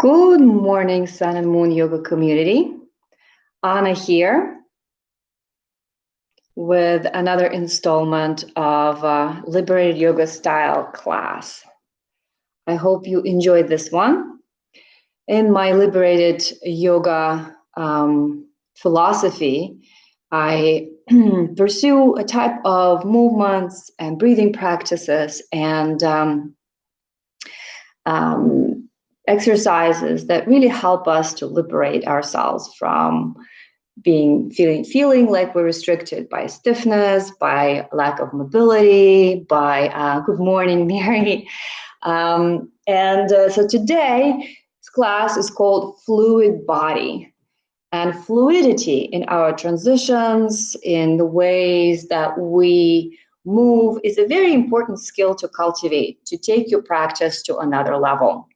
Good morning, Sun and Moon Yoga community. Anna here with another installment of Liberated Yoga Style class. I hope you enjoyed this one. In my Liberated Yoga philosophy, I pursue a type of movements and breathing practices and exercises that really help us to liberate ourselves from feeling like we're restricted by stiffness, by lack of mobility, by good morning, Mary. So today's class is called Fluid Body. And fluidity in our transitions, in the ways that we move, is a very important skill to cultivate, to take your practice to another level.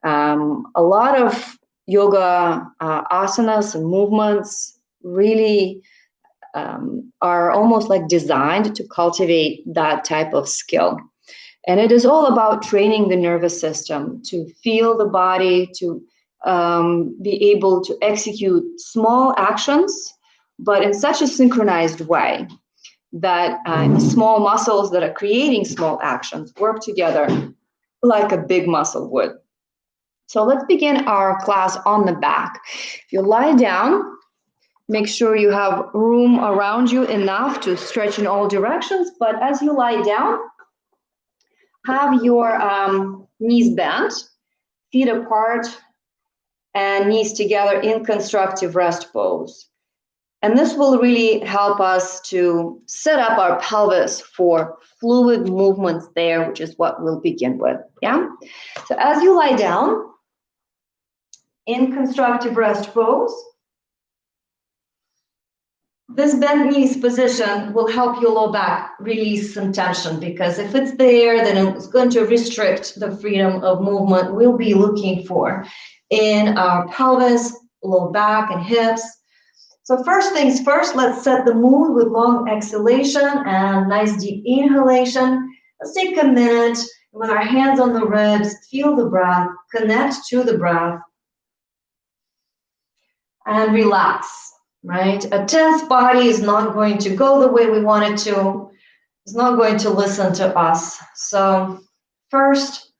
A lot of yoga asanas and movements really are almost like designed to cultivate that type of skill. And it is all about training the nervous system to feel the body, to be able to execute small actions, but in such a synchronized way that the small muscles that are creating small actions work together like a big muscle would. So let's begin our class on the back. If you lie down, make sure you have room around you enough to stretch in all directions. But as you lie down, have your knees bent, feet apart, and knees together in constructive rest pose. And this will really help us to set up our pelvis for fluid movements there, which is what we'll begin with. Yeah. So as you lie down, in constructive rest pose, this bent knees position will help your low back release some tension, because if it's there, then it's going to restrict the freedom of movement we'll be looking for in our pelvis, low back, and hips. So first things first, let's set the mood with long exhalation and nice deep inhalation. Let's take a minute with our hands on the ribs, feel the breath, connect to the breath, and relax, right? A tense body is not going to go the way we want it to. It's not going to listen to us. So first,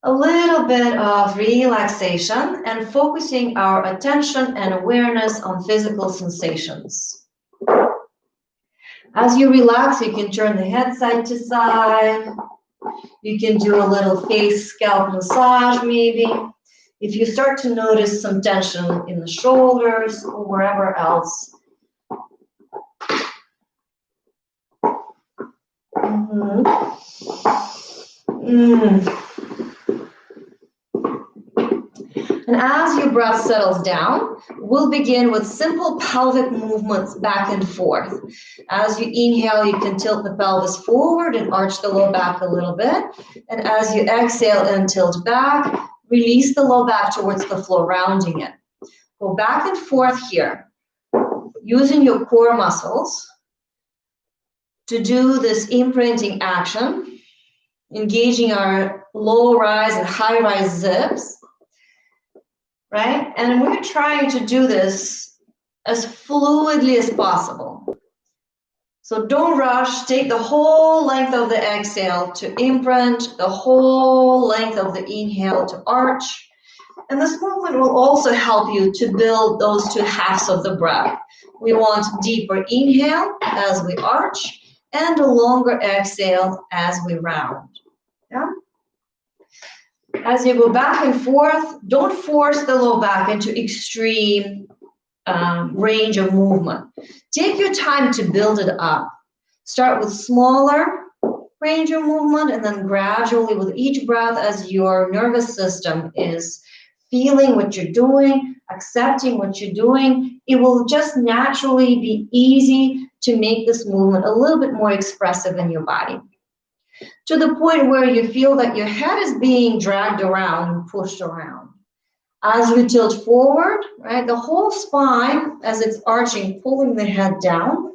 a little bit of relaxation and focusing our attention and awareness on physical sensations. As you relax, you can turn the head side to side. You can do a little face scalp massage maybe. If you start to notice some tension in the shoulders or wherever else. And as your breath settles down, we'll begin with simple pelvic movements back and forth. As you inhale, you can tilt the pelvis forward and arch the low back a little bit. And as you exhale and tilt back, release the low back towards the floor, rounding it. Go back and forth here, using your core muscles to do this imprinting action, engaging our low rise and high rise zips, right? And we're trying to do this as fluidly as possible. So don't rush, take the whole length of the exhale to imprint, the whole length of the inhale to arch. And this movement will also help you to build those two halves of the breath. We want deeper inhale as we arch and a longer exhale as we round. Yeah? As you go back and forth, don't force the low back into extreme range of movement. Take your time to build it up. Start with smaller range of movement, and then gradually with each breath, as your nervous system is feeling what you're doing, accepting what you're doing, it will just naturally be easy to make this movement a little bit more expressive in your body. To the point where you feel that your head is being dragged around and pushed around. As we tilt forward, right, the whole spine, as it's arching, pulling the head down.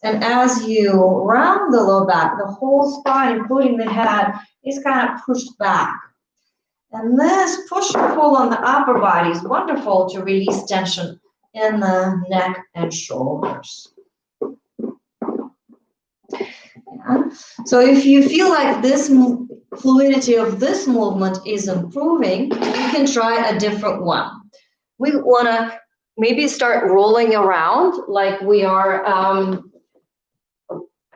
And as you round the low back, the whole spine, including the head, is kind of pushed back. And this push and pull on the upper body is wonderful to release tension in the neck and shoulders. Yeah. So if you feel like this fluidity of this movement is improving, you can try a different one. We want to maybe start rolling around like we are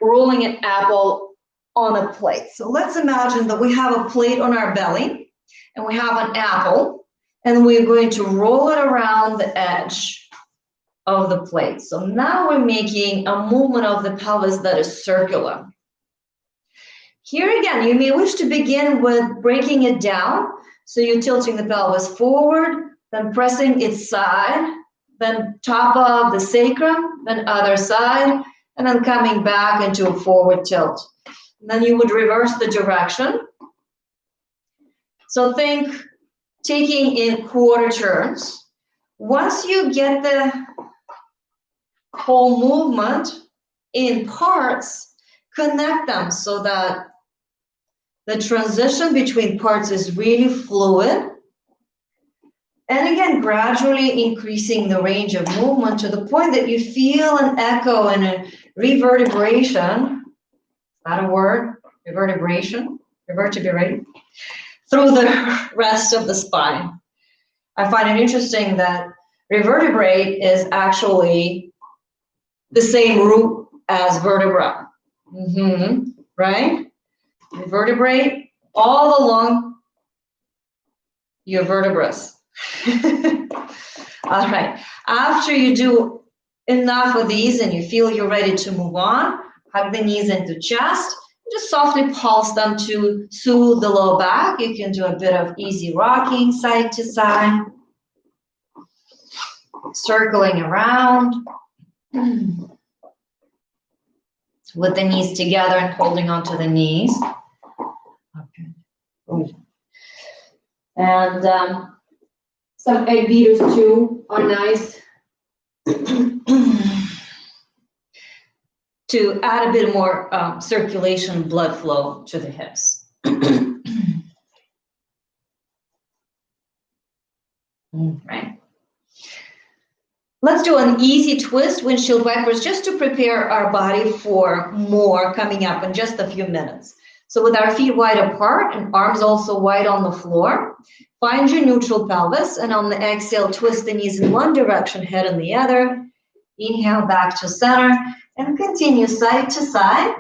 rolling an apple on a plate. So let's imagine that we have a plate on our belly and we have an apple and we're going to roll it around the edge of the plate. So now we're making a movement of the pelvis that is circular. Here again, you may wish to begin with breaking it down. So you're tilting the pelvis forward, then pressing its side, then top of the sacrum, then other side, and then coming back into a forward tilt. And then you would reverse the direction. So think taking in quarter turns. Once you get the whole movement in parts, connect them so that the transition between parts is really fluid. And again, gradually increasing the range of movement to the point that you feel an echo and a reverberation. Is that a word? Reverberation? Reverberate? Through the rest of the spine. I find it interesting that revertebrate is actually the same root as vertebra. Right? Revertebrate all along your vertebrae. All right. After you do enough of these and you feel you're ready to move on, hug the knees into chest. Just softly pulse them to soothe the low back. You can do a bit of easy rocking side to side, circling around with the knees together and holding onto the knees. Okay. And some egg beaters too are nice to add a bit more circulation, blood flow to the hips. Right. Let's do an easy twist, windshield wipers, just to prepare our body for more coming up in just a few minutes. So with our feet wide apart and arms also wide on the floor, find your neutral pelvis, and on the exhale, twist the knees in one direction, head in the other. Inhale back to center and continue side to side.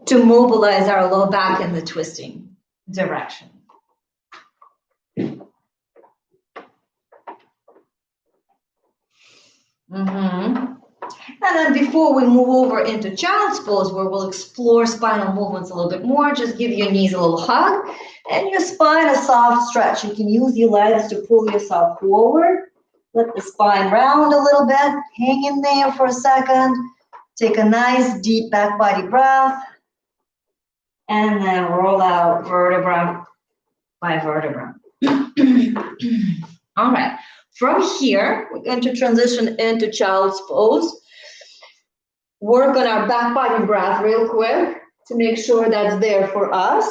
To mobilize our low back in the twisting direction. And then before we move over into child's pose, where we'll explore spinal movements a little bit more, just give your knees a little hug and your spine a soft stretch. You can use your legs to pull yourself forward. Let the spine round a little bit. Hang in there for a second. Take a nice deep back body breath. And then roll out vertebra by vertebra. All right. From here, we're going to transition into child's pose. Work on our back body breath real quick to make sure that's there for us.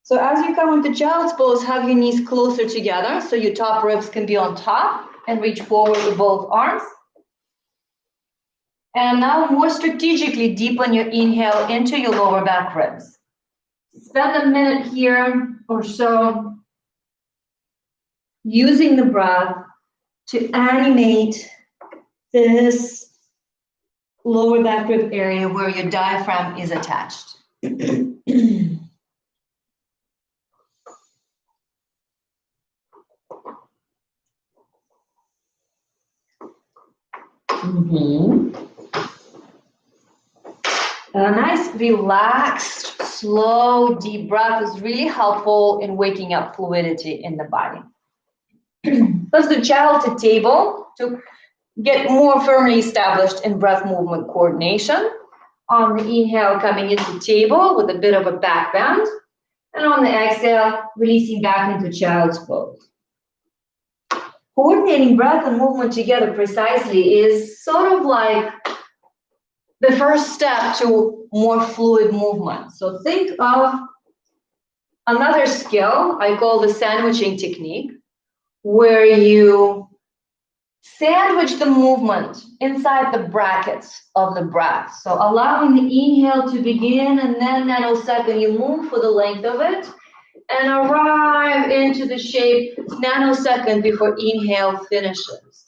So as you come into child's pose, have your knees closer together so your top ribs can be on top, and reach forward with both arms. And now more strategically deepen your inhale into your lower back ribs. Spend a minute here or so using the breath to animate this lower back rib area where your diaphragm is attached. A nice, relaxed, slow, deep breath is really helpful in waking up fluidity in the body. Let's do child to table to get more firmly established in breath movement coordination. On the inhale, coming into table with a bit of a back bend. And on the exhale, releasing back into child's pose. Coordinating breath and movement together precisely is sort of like the first step to more fluid movement. So think of another skill I call the sandwiching technique, where you sandwich the movement inside the brackets of the breath. So allowing the inhale to begin, and then nanosecond you move for the length of it and arrive into the shape nanosecond before inhale finishes.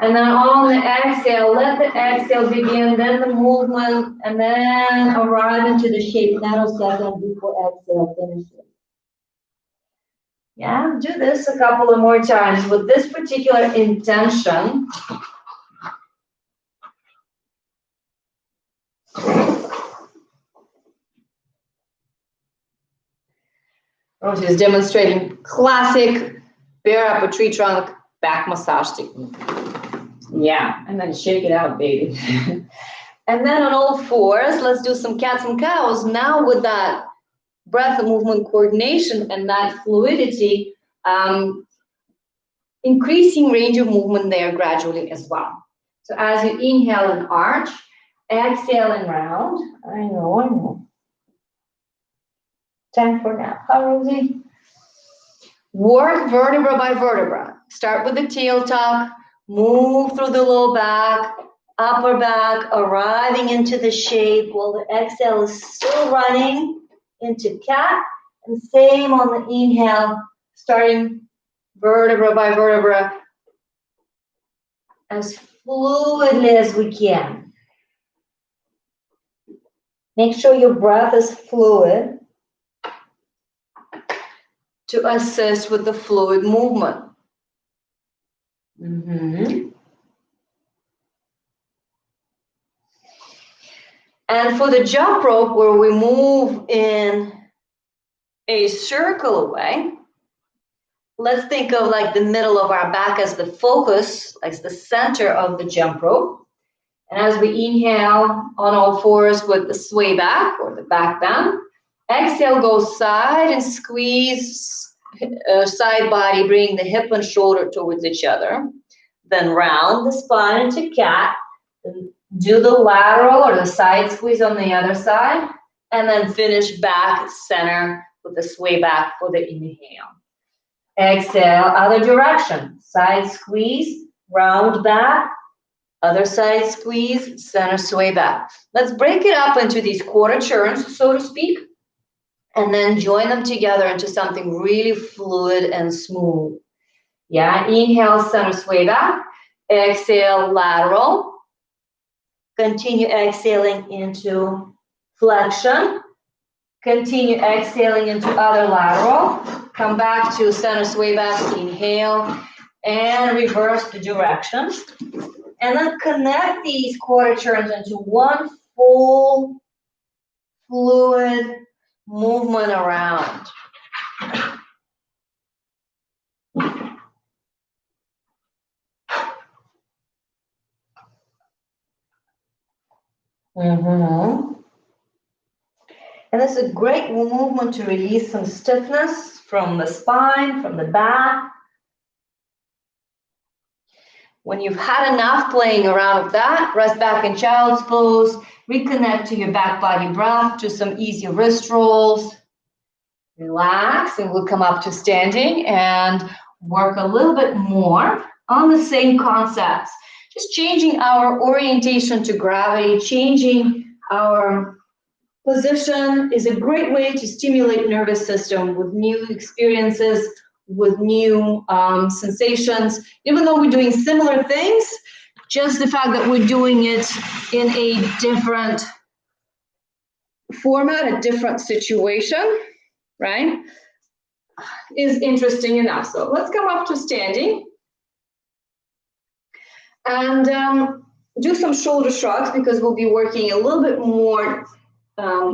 And then on the exhale, let the exhale begin, then the movement, and then arrive into the shape nanosecond before exhale finishes. Yeah, do this a couple of more times with this particular intention. Rosie is demonstrating classic bear up a tree trunk back massage technique. Yeah, and then shake it out, baby. And then on all fours, let's do some cats and cows. Now with that breath and movement coordination and that fluidity, increasing range of movement there gradually as well. So as you inhale and arch, exhale and round. I know. Time for nap. Hi, Rosie. Work vertebra by vertebra. Start with the tail tuck, move through the low back, upper back, arriving into the shape while the exhale is still running into cat, and same on the inhale, starting vertebra by vertebra as fluidly as we can. Make sure your breath is fluid to assist with the fluid movement. And for the jump rope, where we move in a circle away, let's think of like the middle of our back as the focus, like the center of the jump rope. And as we inhale on all fours with the sway back or the back bend, exhale, go side and squeeze side body, bring the hip and shoulder towards each other. Then round the spine into cat. And do the lateral or the side squeeze on the other side. And then finish back center with the sway back for the inhale. Exhale, other direction. Side squeeze, round back. Other side squeeze, center sway back. Let's break it up into these quarter turns, so to speak, and then join them together into something really fluid and smooth. Yeah, inhale, center sway back. Exhale, lateral. Continue exhaling into flexion. Continue exhaling into other lateral. Come back to center sway back, inhale, and reverse the direction. And then connect these quarter turns into one full fluid movement around. And this is a great movement to release some stiffness from the spine, from the back. When you've had enough playing around with that, rest back in child's pose, reconnect to your back body breath, to some easy wrist rolls. Relax, and we'll come up to standing and work a little bit more on the same concepts. Just changing our orientation to gravity, changing our position is a great way to stimulate nervous system with new experiences, with new sensations. Even though we're doing similar things, just the fact that we're doing it in a different format, a different situation, right, is interesting enough. So let's come up to standing and do some shoulder shrugs, because we'll be working a little bit more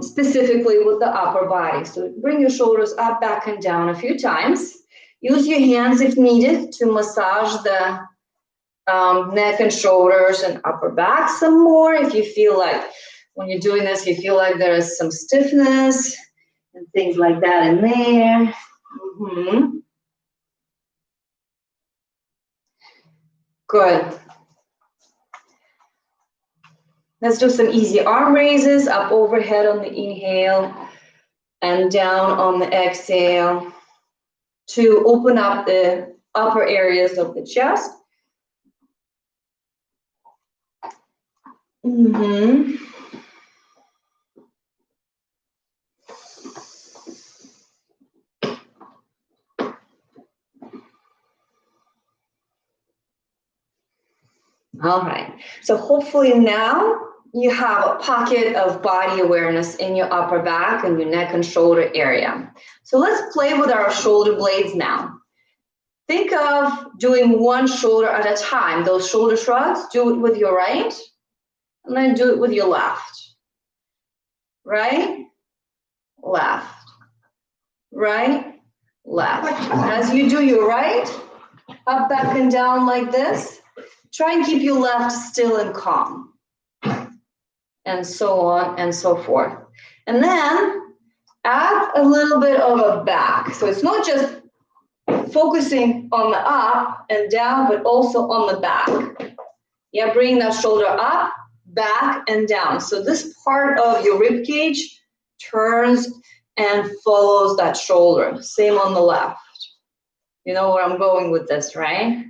specifically with the upper body. So bring your shoulders up, back, and down a few times. Use your hands if needed to massage the neck and shoulders and upper back some more if you feel like When you're doing this, you feel like there is some stiffness and things like that in there. Good. Let's do some easy arm raises, up overhead on the inhale and down on the exhale to open up the upper areas of the chest. All right, so hopefully now you have a pocket of body awareness in your upper back and your neck and shoulder area. So let's play with our shoulder blades now. Think of doing one shoulder at a time. Those shoulder shrugs, do it with your right, and then do it with your left. Right, left, right, left. As you do your right, up, back, and down like this, try and keep your left still and calm. And so on and so forth. And then add a little bit of a back. So it's not just focusing on the up and down, but also on the back. Yeah, bring that shoulder up, back, and down. So this part of your rib cage turns and follows that shoulder. Same on the left. You know where I'm going with this, right?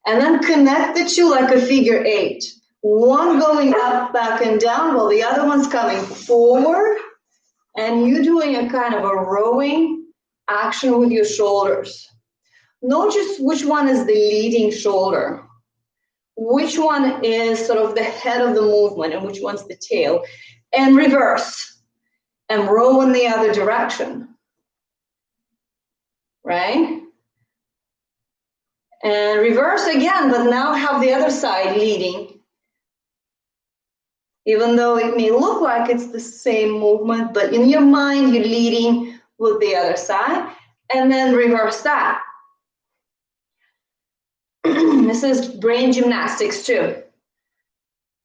And then connect the two like a figure eight. One going up, back, and down, while the other one's coming forward. And you doing a kind of a rowing action with your shoulders. Notice which one is the leading shoulder. Which one is sort of the head of the movement and which one's the tail. And reverse. And row in the other direction. Right? And reverse again, but now have the other side leading. Even though it may look like it's the same movement, but in your mind, you're leading with the other side. And then reverse that. This is brain gymnastics too.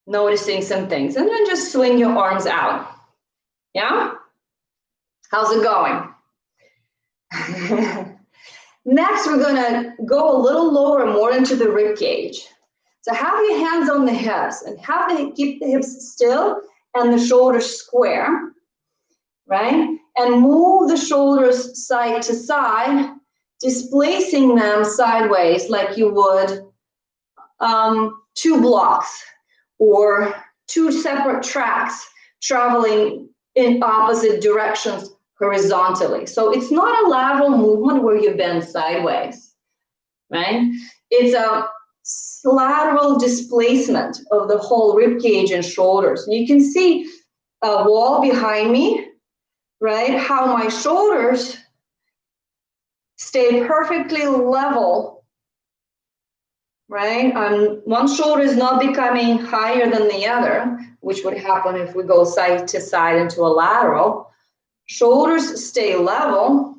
Noticing some things. And then just swing your arms out. Yeah? How's it going? Next, we're going to go a little lower, more into the rib cage. So have your hands on the hips and keep the hips still and the shoulders square, right? And move the shoulders side to side, displacing them sideways like you would 2 blocks or 2 separate tracks traveling in opposite directions horizontally. So it's not a lateral movement where you bend sideways, right? It's a lateral displacement of the whole rib cage and shoulders. And you can see a wall behind me, right? How my shoulders stay perfectly level, right? One shoulder is not becoming higher than the other, which would happen if we go side to side into a lateral. Shoulders stay level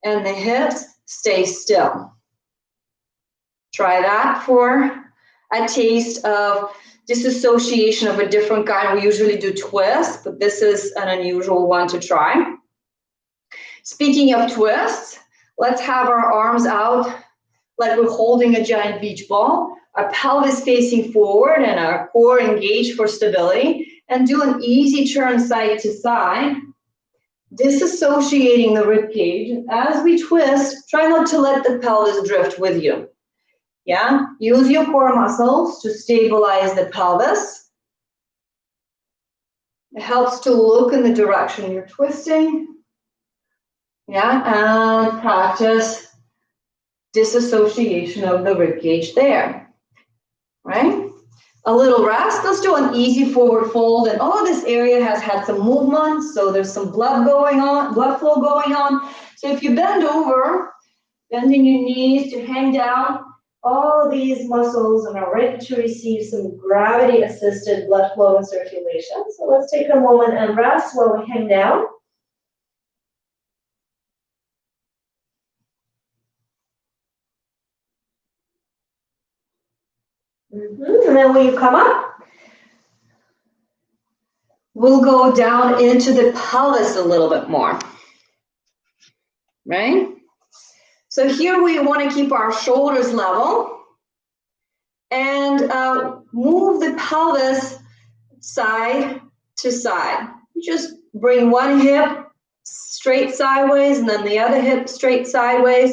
and the hips stay still. Try that for a taste of disassociation of a different kind. We usually do twists, but this is an unusual one to try. Speaking of twists, let's have our arms out like we're holding a giant beach ball, our pelvis facing forward and our core engaged for stability, and do an easy turn side to side, disassociating the rib cage. As we twist, try not to let the pelvis drift with you. Yeah, use your core muscles to stabilize the pelvis. It helps to look in the direction you're twisting. Yeah, and practice disassociation of the rib cage there, right? A little rest. Let's do an easy forward fold. And all of this area has had some movement, so there's some blood flow going on. So if you bend over, bending your knees to hang down, all of these muscles are ready to receive some gravity-assisted blood flow and circulation. So let's take a moment and rest while we hang down. And then when you come up, we'll go down into the pelvis a little bit more, right? So here we want to keep our shoulders level and move the pelvis side to side. Just bring one hip straight sideways and then the other hip straight sideways.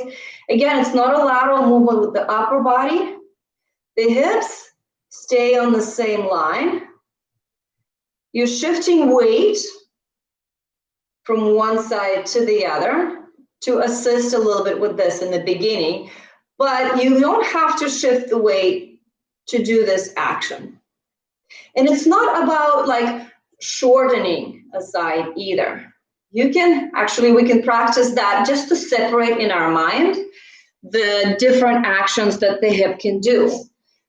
Again, it's not a lateral movement with the upper body. The hips stay on the same line. You're shifting weight from one side to the other to assist a little bit with this in the beginning, but you don't have to shift the weight to do this action. And it's not about like shortening a side either. You can actually, we can practice that just to separate in our mind the different actions that the hip can do.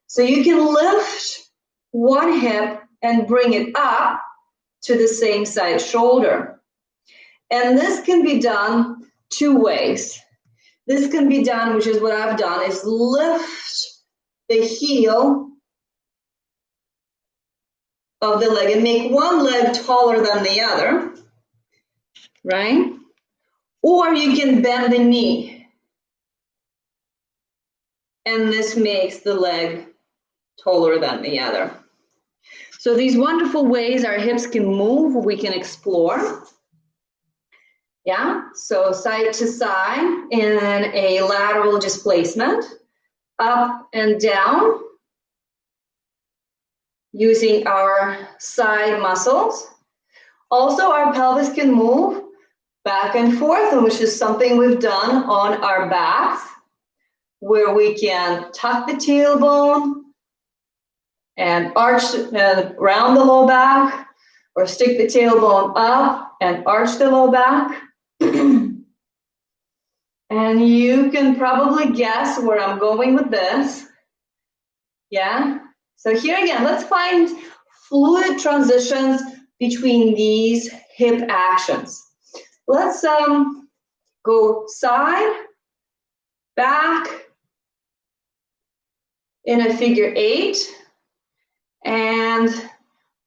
So you can lift one hip and bring it up to the same side shoulder. And this can be done two ways. This can be done, which is what I've done, is lift the heel of the leg and make one leg taller than the other, right? Or you can bend the knee. And this makes the leg taller than the other. So these wonderful ways our hips can move, we can explore. Yeah, so side to side in a lateral displacement, up and down, using our side muscles. Also, our pelvis can move back and forth, which is something we've done on our backs, where we can tuck the tailbone and arch around the low back, or stick the tailbone up and arch the low back. And you can probably guess where I'm going with this. Yeah. So here again, let's find fluid transitions between these hip actions. Let's go side, back in a figure 8. And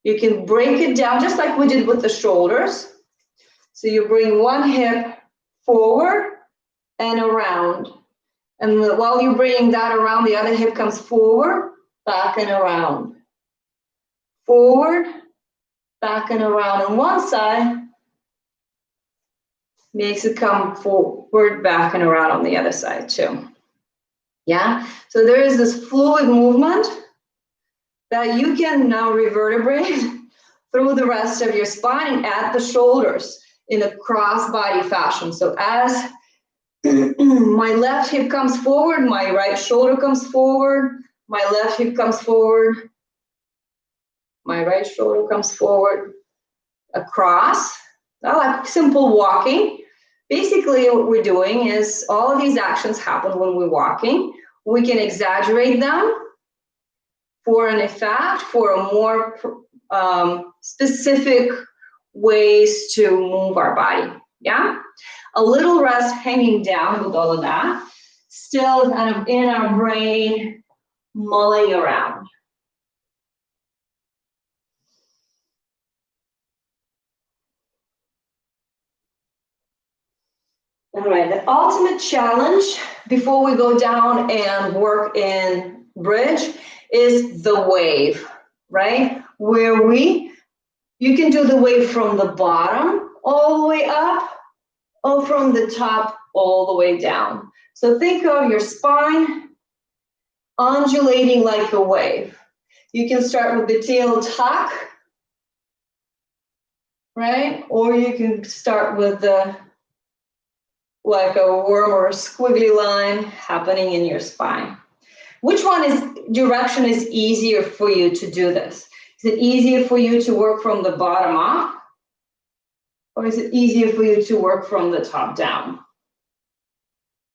you can break it down just like we did with the shoulders. So you bring one hip forward and around. And while you bring that around, the other hip comes forward, back and around. Forward, back and around on one side, makes it come forward, back and around on the other side too. Yeah, so there is this fluid movement that you can now reverberate through the rest of your spine and at the shoulders in a cross-body fashion. So as my left hip comes forward, my right shoulder comes forward, my left hip comes forward, my right shoulder comes forward, across, like simple walking. Basically what we're doing is all of these actions happen when we're walking. We can exaggerate them for an effect, for a more specific ways to move our body, yeah? A little rest hanging down with all of that, still kind of in our brain, mulling around. All right, the ultimate challenge before we go down and work in bridge is the wave, right? Where you can do the wave from the bottom all the way up or from the top all the way down. So think of your spine undulating like a wave. You can start with the tail tuck, right? Or you can start with the like a worm or a squiggly line happening in your spine. Which direction is easier for you to do this? Is it easier for you to work from the bottom up? Or is it easier for you to work from the top down?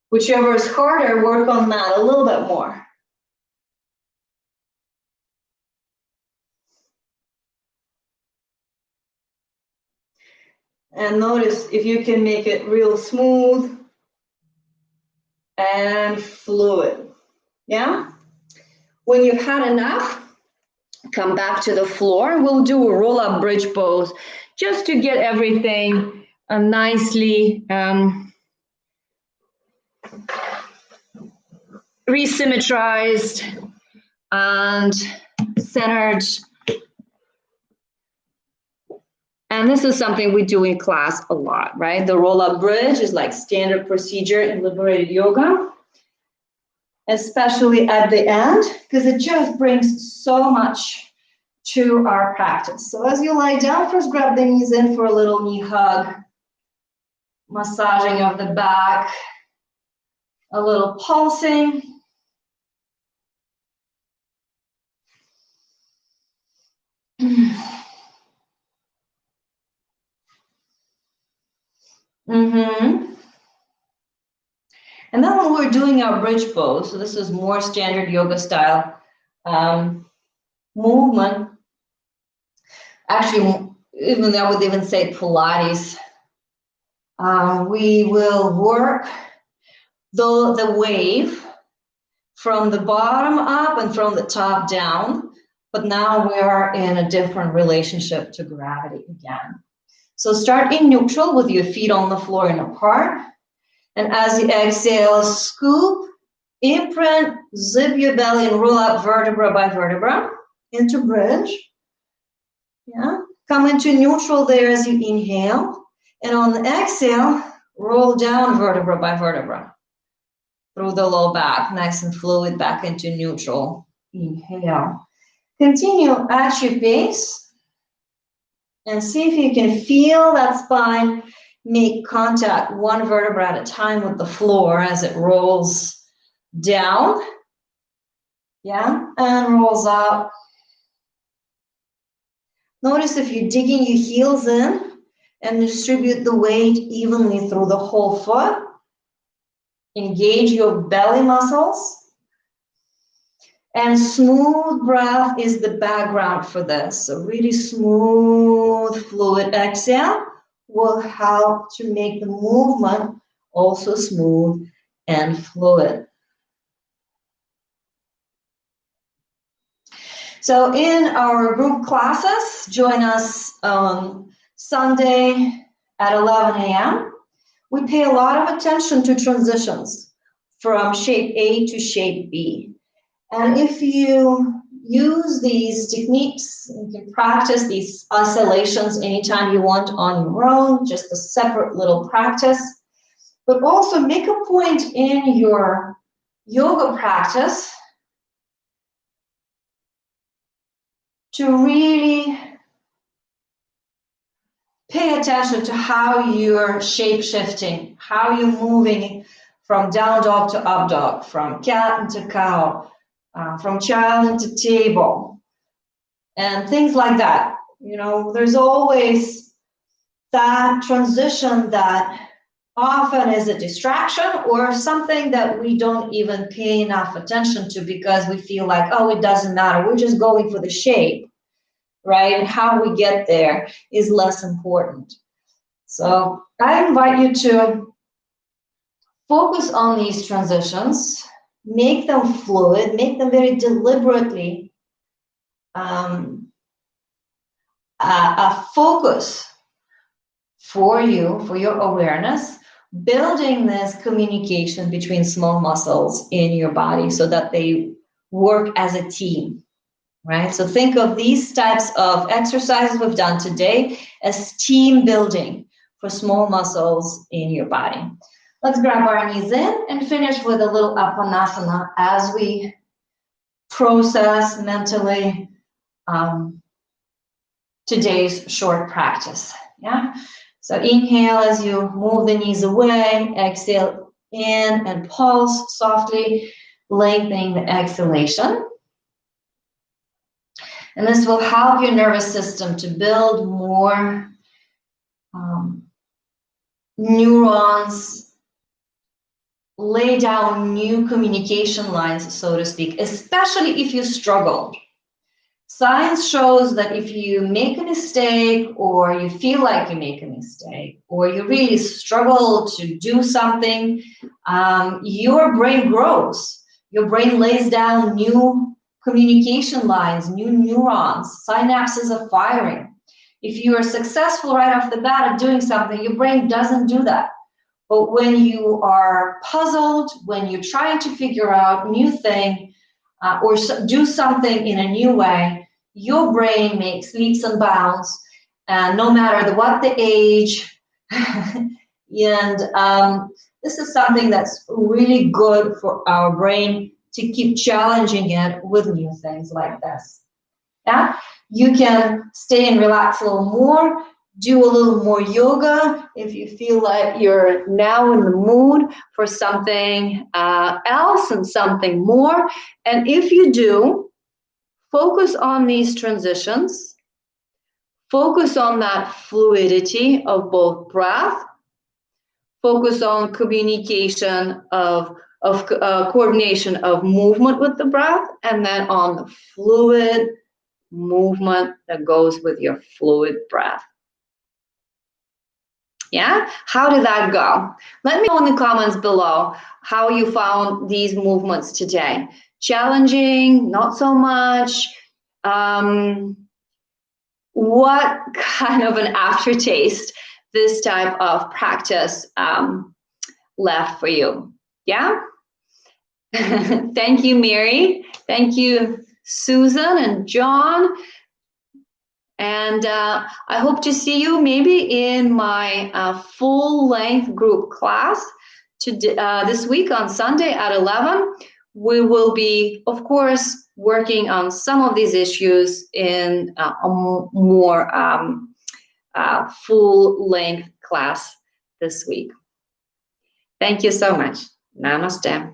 Whichever is harder, work on that a little bit more. And notice if you can make it real smooth and fluid, yeah? When you've had enough, Come back to the floor. We'll do a roll-up bridge pose just to get everything nicely resymmetrized and centered. And this is something we do in class a lot, right? The roll-up bridge is like standard procedure in liberated yoga, especially at the end, because it just brings so much to our practice. So as you lie down, first grab the knees in for a little knee hug, massaging of the back, a little pulsing. Mm-hmm. And then when we're doing our bridge pose, so this is more standard yoga style movement. Actually, even I would even say Pilates. We will work the wave from the bottom up and from the top down, but now we are in a different relationship to gravity again. So start in neutral with your feet on the floor and apart. And as you exhale, scoop, imprint, zip your belly and roll up vertebra by vertebra into bridge. Yeah, come into neutral there as you inhale. And on the exhale, roll down vertebra by vertebra through the low back, nice and fluid, back into neutral. Inhale. Continue at your pace and see if you can feel that spine make contact one vertebra at a time with the floor as it rolls down. Yeah, and rolls up. Notice if you're digging your heels in and distribute the weight evenly through the whole foot. Engage your belly muscles. And smooth breath is the background for this. So really smooth, fluid exhale will help to make the movement also smooth and fluid. So in our group classes, join us Sunday at 11 a.m. We pay a lot of attention to transitions from shape A to shape B. And if you use these techniques, you can practice these oscillations anytime you want on your own, just a separate little practice. But also make a point in your yoga practice to really pay attention to how you're shape shifting, how you're moving from down dog to up dog, from cat into cow, from child into table, and things like that. You know, there's always that transition that often is a distraction or something that we don't even pay enough attention to because we feel like, oh, it doesn't matter. We're just going for the shape, right? And how we get there is less important. So I invite you to focus on these transitions, make them fluid, make them very deliberately a focus for you, for your awareness, building this communication between small muscles in your body so that they work as a team, right? So think of these types of exercises we've done today as team building for small muscles in your body. Let's grab our knees in and finish with a little Apanasana as we process mentally today's short practice. Yeah. So inhale as you move the knees away, exhale in and pulse softly, lengthening the exhalation. And this will help your nervous system to build more neurons, lay down new communication lines, so to speak, especially if you struggle. Science shows that if you make a mistake or you feel like you make a mistake or you really struggle to do something, your brain grows. Your brain lays down new communication lines, new neurons, synapses are firing. If you are successful right off the bat at doing something, your brain doesn't do that. But when you are puzzled, when you're trying to figure out new thing or do something in a new way, your brain makes leaps and bounds, no matter what the age. And this is something that's really good for our brain to keep challenging it with new things like this. Yeah, you can stay and relax a little more, do a little more yoga if you feel like you're now in the mood for something else and something more. And if you do, focus on these transitions, focus on that fluidity of both breath, focus on communication of coordination of movement with the breath, and then on the fluid movement that goes with your fluid breath. Yeah, how did that go? Let me know in the comments below how you found these movements today. Challenging, not so much. What kind of an aftertaste this type of practice left for you? Yeah. Thank you, Mary. Thank you, Susan and John. And I hope to see you maybe in my full-length group class this week on Sunday at 11. We will be, of course, working on some of these issues in a more full-length class this week. Thank you so much. Namaste.